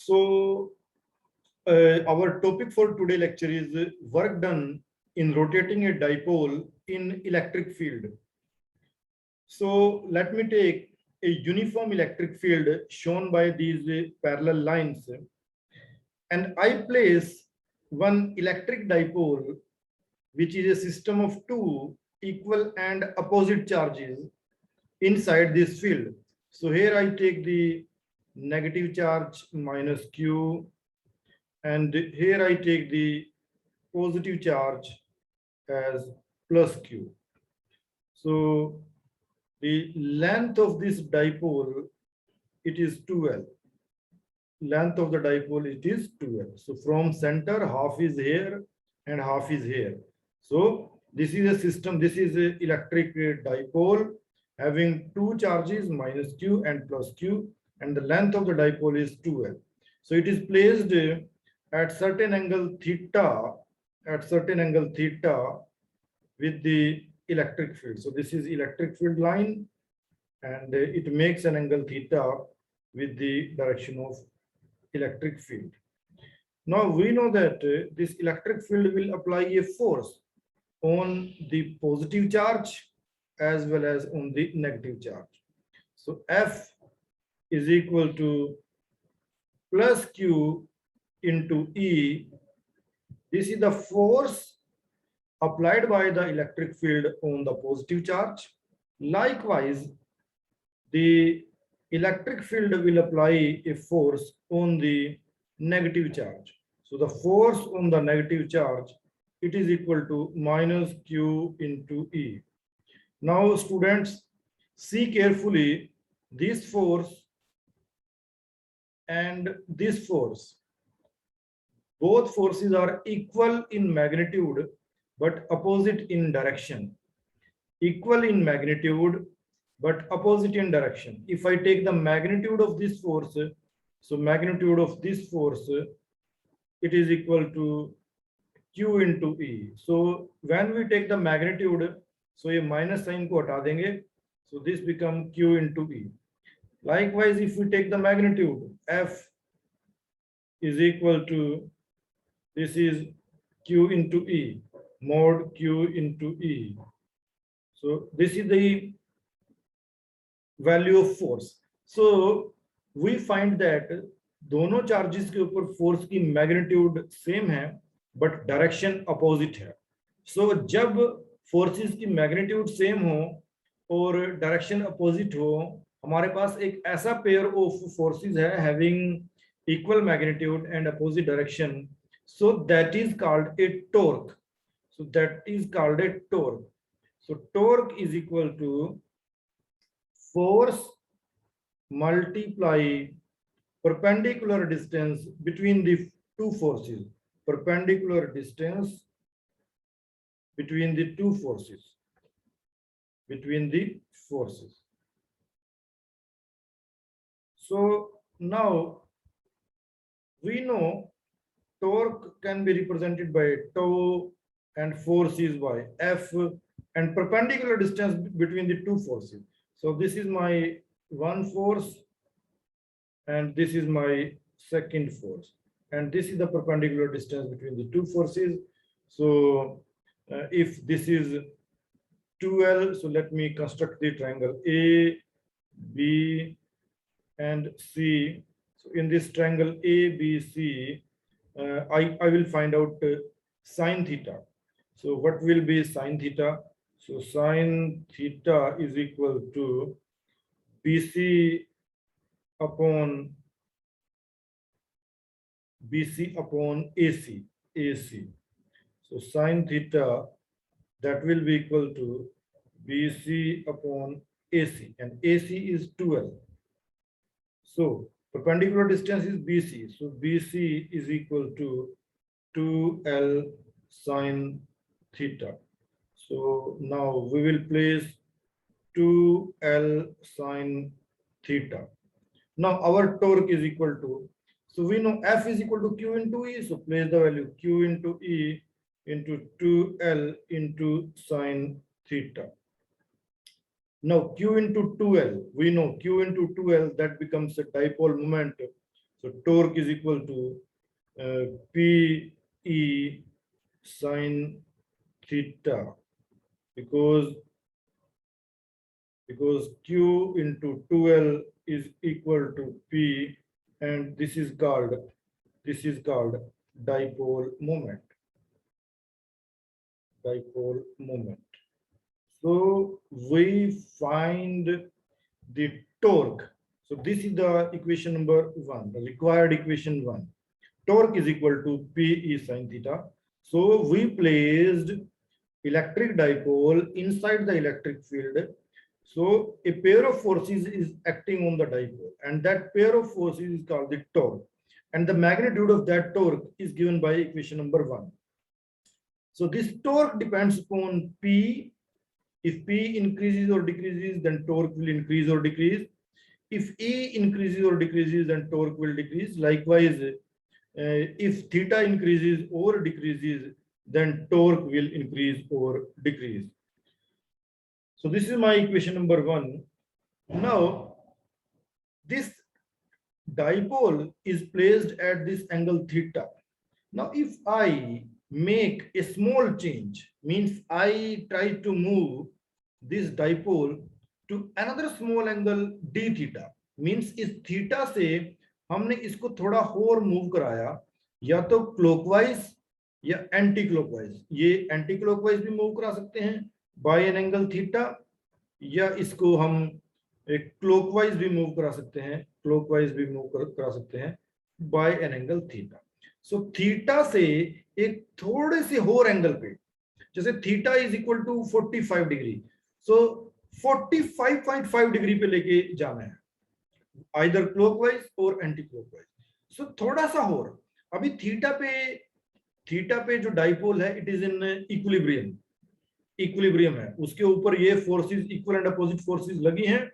So, our topic for today lecture is work done in rotating a dipole in electric field. So, let me take a uniform electric field shown by these parallel lines, and I place one electric dipole, which is a system of two equal and opposite charges inside this field. So here I take the negative charge minus Q, and here I take the positive charge as plus Q. So the length of this dipole, it is 2L. Length of the dipole, it is 2L. So from center, half is here and half is here. So this is a system, this is an electric dipole having two charges minus Q and plus Q, and the length of the dipole is 2L. So it is placed at certain angle theta, with the electric field. So this is electric field line, and it makes an angle theta with the direction of electric field. Now we know that this electric field will apply a force on the positive charge as well as on the negative charge. So F is equal to plus Q into E. This is the force applied by the electric field on the positive charge. Likewise, the electric field will apply a force on the negative charge. So the force on the negative charge, it is equal to minus Q into E. Now students, see carefully this force and this force. Both forces are equal in magnitude but opposite in direction. Equal in magnitude but opposite in direction. If I take the magnitude of this force, so magnitude of this force, it is equal to Q into E. So when we take the magnitude, so a minus sign ko hata denge, so this become Q into E. Likewise, if we take the magnitude, F is equal to, this is Q into E, mod Q into E. So this is the value of force. So we find that दोनों charges के ऊपर force की magnitude same है but direction opposite है. सो जब forces की magnitude same हो और डायरेक्शन अपोजिट हो, हमारे पास एक ऐसा पेयर ऑफ फोर्सेस है having equal magnitude and opposite direction. So that is called a torque. So torque is equal to force multiply perpendicular distance between the two forces. Perpendicular distance between the two forces. So now we know torque can be represented by tau and force is by F and perpendicular distance between the two forces. So this is my one force and this is my second force, and this is the perpendicular distance between the two forces. So if this is 2L, so let me construct the triangle A, B, and C. So in this triangle A, B, C, I will find out sine theta. So what will be sine theta? So sine theta is equal to BC upon AC. So sine theta, that will be equal to BC upon AC, and AC is 2L. So perpendicular distance is BC. So BC is equal to 2L sine theta. So now we will place 2L sine theta. Now our torque is equal to, so we know F is equal to Q into E. So place the value Q into E into 2L into sine theta. Now Q into 2L, we know Q into 2L, that becomes a dipole moment. So torque is equal to P E sine theta, because Q into 2L is equal to P, and this is called dipole moment. Dipole moment. So we find the torque. So this is the equation number 1, the required equation 1. Torque is equal to P E sine theta. So we placed electric dipole inside the electric field. So a pair of forces is acting on the dipole, and that pair of forces is called the torque. And the magnitude of that torque is given by equation number 1. So this torque depends upon P. If P increases or decreases, then torque will increase or decrease. If E increases or decreases, then torque will decrease. Likewise, if theta increases or decreases, then torque will increase or decrease. So this is my equation number 1. Now, this dipole is placed at this angle theta. Now, if I make a small change, means I try to move this dipole to another small angle d theta, means इस theta से हमने इसको थोड़ा और move कराया, या तो clockwise या एंटी क्लॉकवाइज. ये एंटी क्लॉकवाइज भी मूव करा सकते हैं बाय एन एंगल थीटा, या इसको हम एक क्लॉकवाइज भी मूव करा सकते हैं, क्लॉकवाइज भी मूव करा सकते हैं by an angle theta. So theta से एक थोड़े से और एंगल पे, जैसे theta is equal to 45 degree, so 45.5 degree पे लेके जाना है, आइदर क्लॉकवाइज और एंटी क्लॉकवाइज. सो थोड़ा सा और, अभी थीटा पे जो डाइपोल है, इट इज इन इक्विलिब्रियम है, उसके ऊपर ये forces, equal and opposite forces लगी हैं,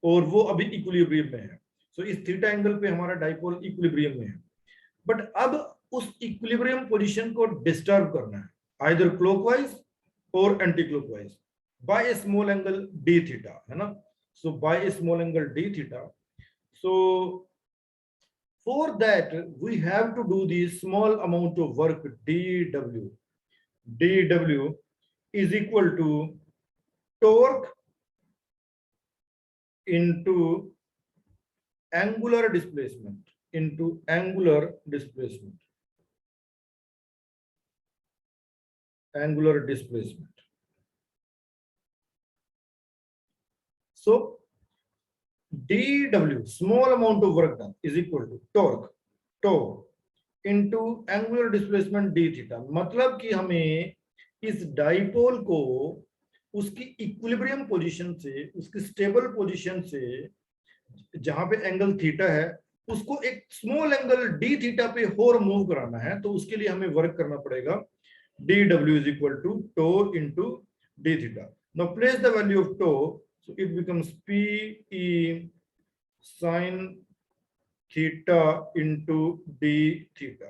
और वो अभी इक्विलिब्रियम में है. सो इस थीटा एंगल पे हमारा डाइपोल इक्विलिब्रियम में है. बट अब उस इक्विलिब्रियम पोजीशन को डिस्टर्ब करना है, आइदर क्लॉकवाइज और anti clockwise, by a small angle d theta, है ना. So by a small angle d theta. So for that we have to do the small amount of work dw. dw is equal to torque into angular displacement, angular displacement. So dw, small amount of work done, is equal to torque into angular displacement d theta. मतलब कि हमें इस dipole को उसकी equilibrium position से, उसकी stable position से, जहां पे एंगल थीटा है, उसको एक स्मॉल एंगल डी थीटा पे और मूव कराना है. तो उसके लिए हमें वर्क करना पड़ेगा dw is equal to tau into d theta. Now place the value of tau, so it becomes P E sine theta into d theta.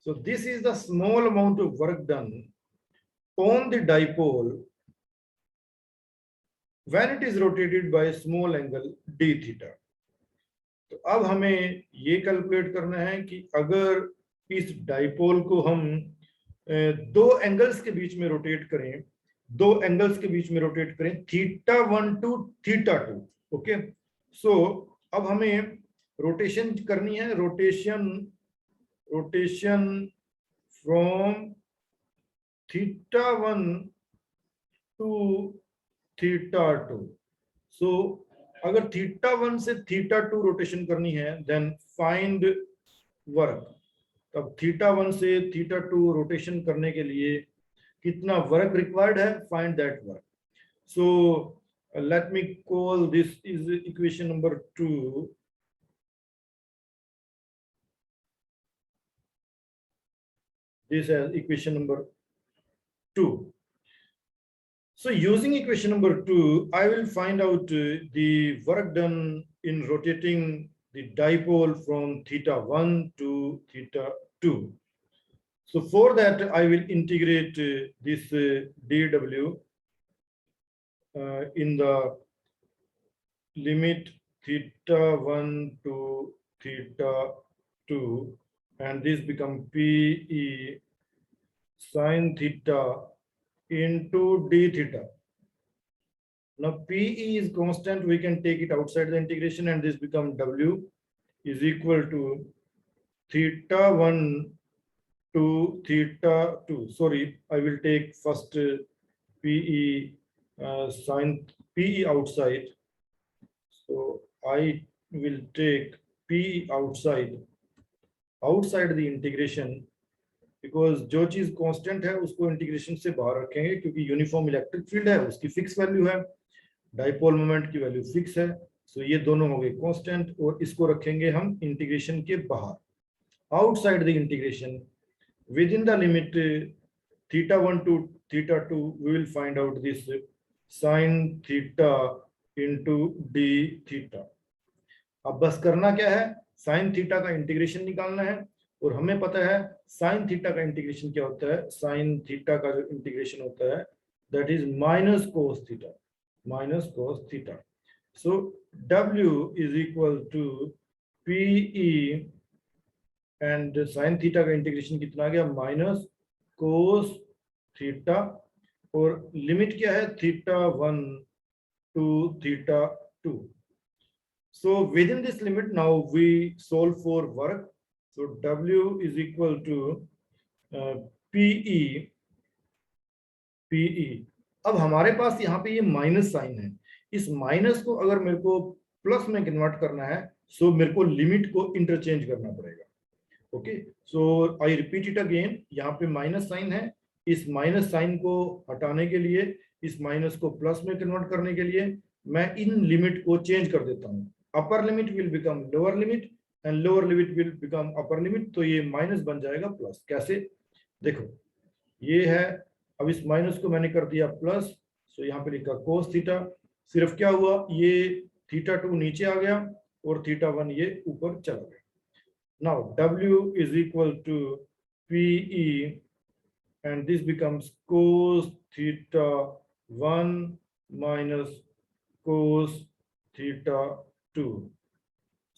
So this is the small amount of work done on the dipole when it is rotated by a small angle d theta. तो अब हमें ये calculate करना है कि अगर इस dipole को हम दो एंगल्स के बीच में रोटेट करें, theta 1 to theta 2. Okay, so अब हमें रोटेशन करनी है, rotation from theta 1 to theta 2. So अगर थीटा 1 से थीटा 2 रोटेशन करनी है, देन फाइंड वर्क. तब थीटा 1 से थीटा 2 रोटेशन करने के लिए कितना वर्क रिक्वायर्ड है, find that work. So let me call this is equation number 2. This is equation number 2. So using equation number 2, I will find out the work done in rotating the dipole from theta 1 to theta 2. So for that, I will integrate this dw in the limit theta 1 to theta 2, and this become PE sin theta into d theta. Now PE is constant, we can take it outside the integration, and this become W is equal to theta 1 to theta 2. Sorry, I will take first PE sin PE outside. So I will take PE outside the integration, because जो चीज constant है उसको integration से बाहर रखेंगे, क्योंकि uniform electric field है, उसकी फिक्स वैल्यू है, डाइपोल मोमेंट की वैल्यू फिक्स है, सो ये दोनों हो गए कांस्टेंट, और इसको रखेंगे हम इंटीग्रेशन के बाहर, outside the integration, with in the limit theta 1 to theta 2 we will find out this sin theta into d theta. अब बस करना क्या है, sin थीटा का इंटीग्रेशन निकालना है, और हमें पता है sin थीटा का इंटीग्रेशन क्या होता है, sin थीटा का जो इंटीग्रेशन होता है that is minus cos theta. So W is equal to PE, and sin theta का इंटीग्रेशन कितना आ गया, माइनस cos थीटा, और लिमिट क्या है, theta 1 to theta 2. So within this limit now we solve for work. So W is equal to PE. अब हमारे पास यहाँ पे ये माइनस साइन है, इस माइनस को अगर मेरे को प्लस में कन्वर्ट करना है, सो मेरे को लिमिट को इंटरचेंज करना पड़ेगा। Okay, so I repeat it again, यहाँ पे माइनस साइन है, इस माइनस साइन को हटाने के लिए, इस माइनस को प्लस में कन्वर्ट करने के लिए मैं इन लिमिट को चेंज कर देता हूँ, upper limit will become lower limit and lower limit will become upper limit, तो ये माइनस बन जाएगा प्लस। कैसे, देखो ये है, अब इस माइनस को मैंने कर दिया प्लस, सो यहाँ पे लिखा cos थीटा, सिर्फ क्या हुआ, ये थीटा 2 नीचे आ गया और थीटा 1 ये ऊपर चला गया। Now W is equal to PE, and this becomes cos theta 1 minus cos theta 2.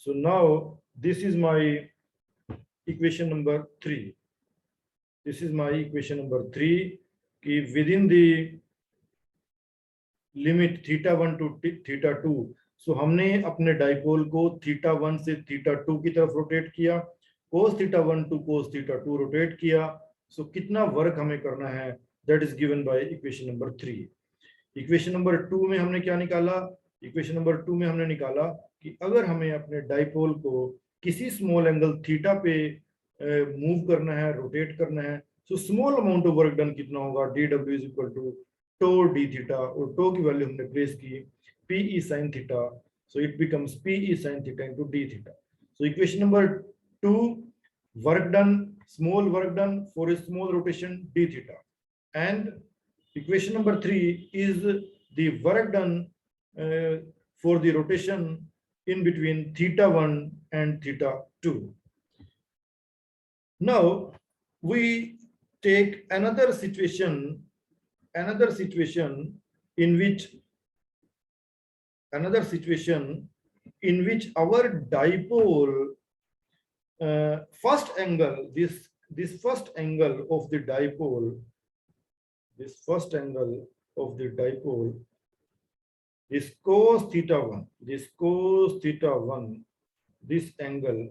So now this is my equation number 3. This is my equation number 3 कि within the limit theta 1 to theta 2, so हमने अपने dipole को theta 1 से theta 2 की तरफ rotate किया, cos theta 1 to cos theta 2 rotate किया, सो कितना वर्क हमें करना है, that is given by equation number 3। Equation number 2 में हमने क्या निकाला, इक्वेशन नंबर 2 में हमने निकाला कि अगर हमें अपने डाइपोल को किसी स्मॉल एंगल थीटा पे मूव करना है, रोटेट करना है, so small amount of work done कितना होगा, DW इज इक्वल टू टो d थीटा, और टो की वैल्यू हमने प्लेस की PE sin theta, so it becomes PE sin theta into d theta. So equation number 2, work done, small work done for a small rotation d theta, and equation number 3 is the work done for the rotation in between theta 1 and theta 2. Now we take another situation in which our dipole first angle, this first angle of the dipole, this cos theta 1, this angle,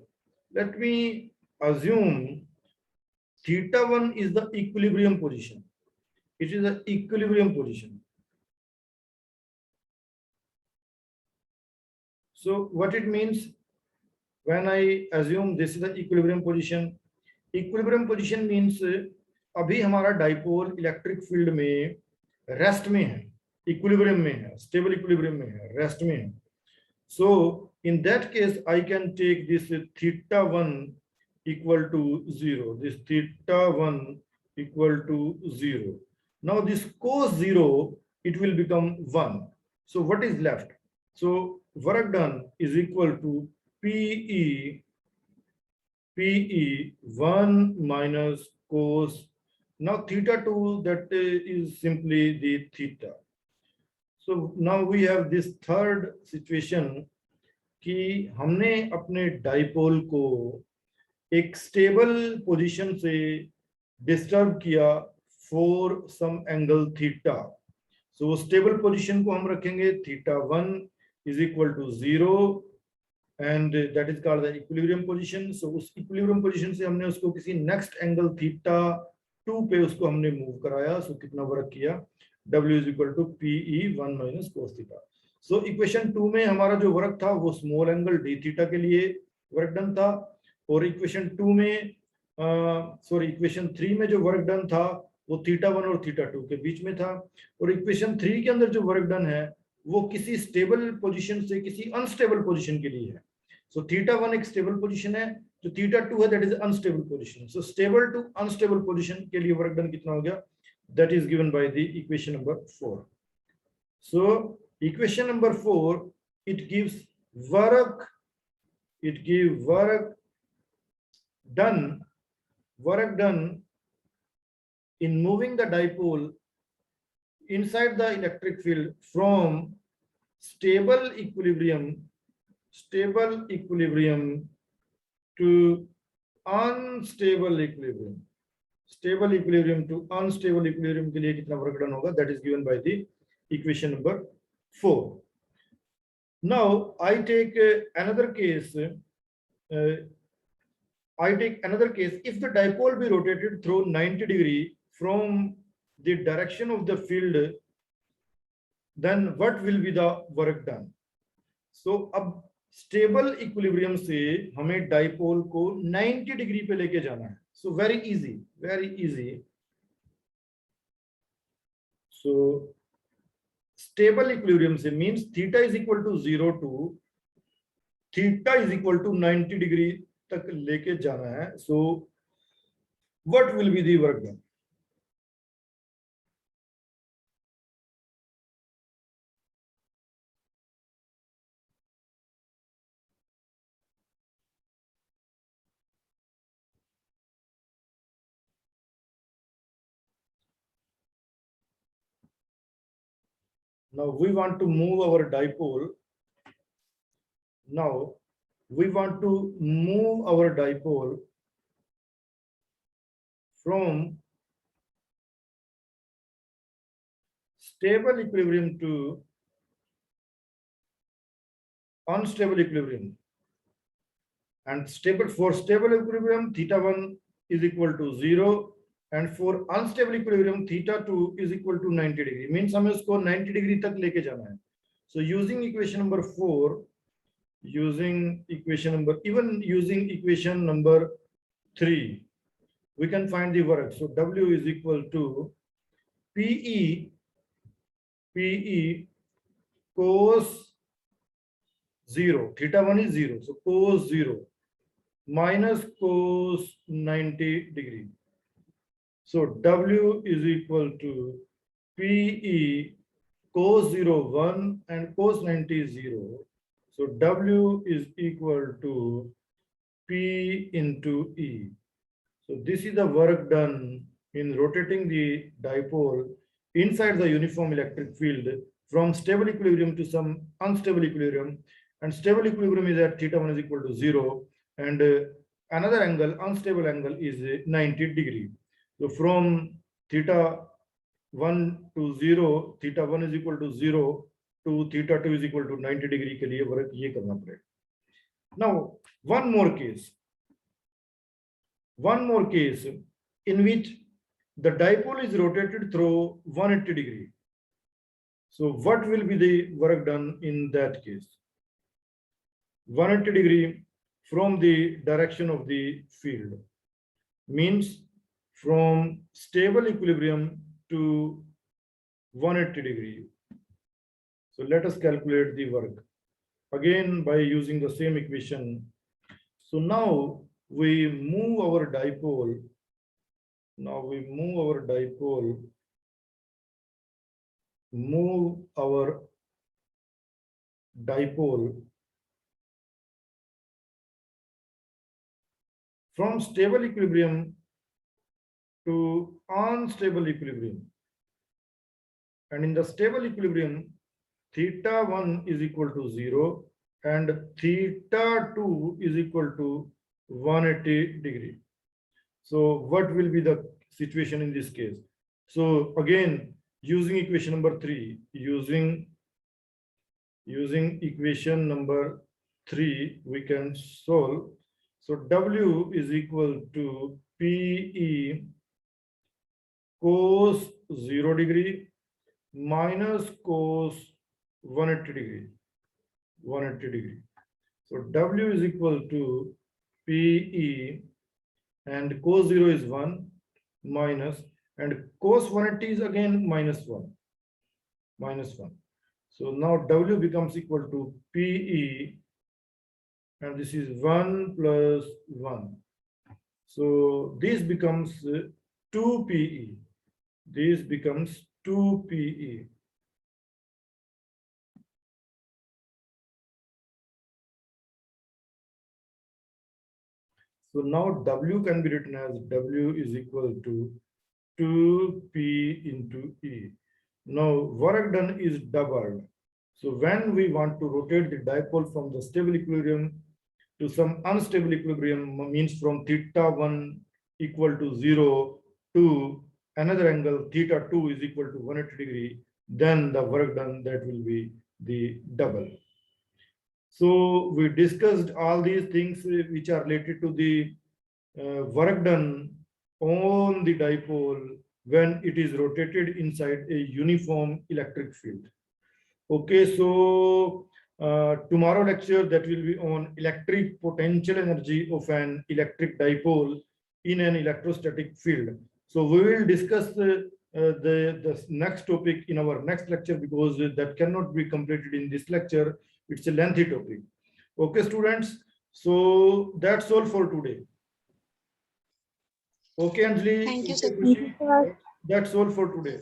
let me assume theta 1 is the equilibrium position. It is the equilibrium position. So what it means when I assume this is the equilibrium position means अभी हमारा dipole electric field में rest में है, equilibrium में है, stable equilibrium में है, rest में है। So in that case I can take this theta 1 equal to 0, this theta 1 equal to 0. Now this cos 0, it will become 1. So what is left? So work done is equal to PE 1 minus cos, now theta 2, that is simply the theta. So now we have this third situation कि हमने अपने dipole को एक stable position से disturb किया for some angle theta. So stable position को हम रखेंगे θ1 is equal to 0 and that is called the equilibrium position. So उस इक्विलिब्रियम पोजीशन से हमने उसको किसी नेक्स्ट एंगल θ2 पे उसको हमने मूव कराया। सो कितना वर्क किया, W is equal to PE1 minus cos theta. So equation 2 में हमारा जो वर्क था वो स्मॉल एंगल d थीटा के लिए वर्क डन था, और इक्वेशन 2 में सॉरी इक्वेशन 3 में जो वर्क डन था वो θ1 और θ2 के बीच में था, और इक्वेशन 3 के अंदर जो वर्क डन है वो किसी स्टेबल पोजीशन से किसी अनस्टेबल पोजीशन के लिए है। सो θ1 एक स्टेबल पोजीशन है, जो θ2 है that is unstable position. So stable to unstable position के लिए वर्क डन कितना हो गया, that is given by the equation number 4. So equation number 4, it gives work done in moving the dipole inside the electric field from stable equilibrium to unstable equilibrium, stable equilibrium to unstable equilibrium के लिए कितना work done होगा, that is given by the equation number 4. Now I take another case, if the dipole be rotated through 90 degree from the direction of the field, then what will be the work done? So अब stable equilibrium से हमें dipole को 90 degree पे लेके जाना है। So very easy. So stable equilibrium से means theta is equal to 0 to theta is equal to 90 degree तक लेके जाना है। So what will be the work done? Now we want to move our dipole. From stable equilibrium to unstable equilibrium. And for stable equilibrium, θ1 is equal to 0, and for unstable equilibrium, θ2 is equal to 90 degree. Means हमें उसको 90 degree तक लेके जाना है. So using equation number 4, using equation number 3, we can find the work. So W is equal to PE cos 0, θ1 is 0, so cos 0 minus cos 90 degree. So W is equal to PE cos 0 1 and cos 90 0. So W is equal to P into E. So this is the work done in rotating the dipole inside the uniform electric field from stable equilibrium to some unstable equilibrium, and stable equilibrium is at θ1 is equal to 0, and another angle, unstable angle, is 90 degree. So from θ1 to 0, θ1 is equal to 0 to θ2 is equal to 90 degree के लिए work ये करना पड़ेगा. Now one more case in which the dipole is rotated through 180 degree. So what will be the work done in that case? 180 degree from the direction of the field means from stable equilibrium to 180 degree. So let us calculate the work again by using the same equation. So now we move our dipole. From stable equilibrium to unstable equilibrium, and in the stable equilibrium, θ1 is equal to 0 and θ2 is equal to 180 degree. So what will be the situation in this case? So again, using equation number 3, using equation number 3, we can solve. So W is equal to PE cos 0 degree minus cos 180 degree. 180 degree. So W is equal to PE and cos 0 is 1 minus, and cos 180 is again minus 1. So now W becomes equal to PE, and this is 1 plus 1. So this becomes 2 PE. This becomes 2 PE. So now W can be written as W is equal to 2P into E. Now work done is doubled. So when we want to rotate the dipole from the stable equilibrium to some unstable equilibrium, means from θ1 equal to 0 to another angle θ2 is equal to 180 degree, then the work done, that will be the double. So we discussed all these things which are related to the work done on the dipole when it is rotated inside a uniform electric field. Okay, so tomorrow lecture that will be on electric potential energy of an electric dipole in an electrostatic field. So we will discuss the next topic in our next lecture, because that cannot be completed in this lecture. It's a lengthy topic. Okay, students. So that's all for today. Okay, Anjali. Thank you, sir. That's all for today.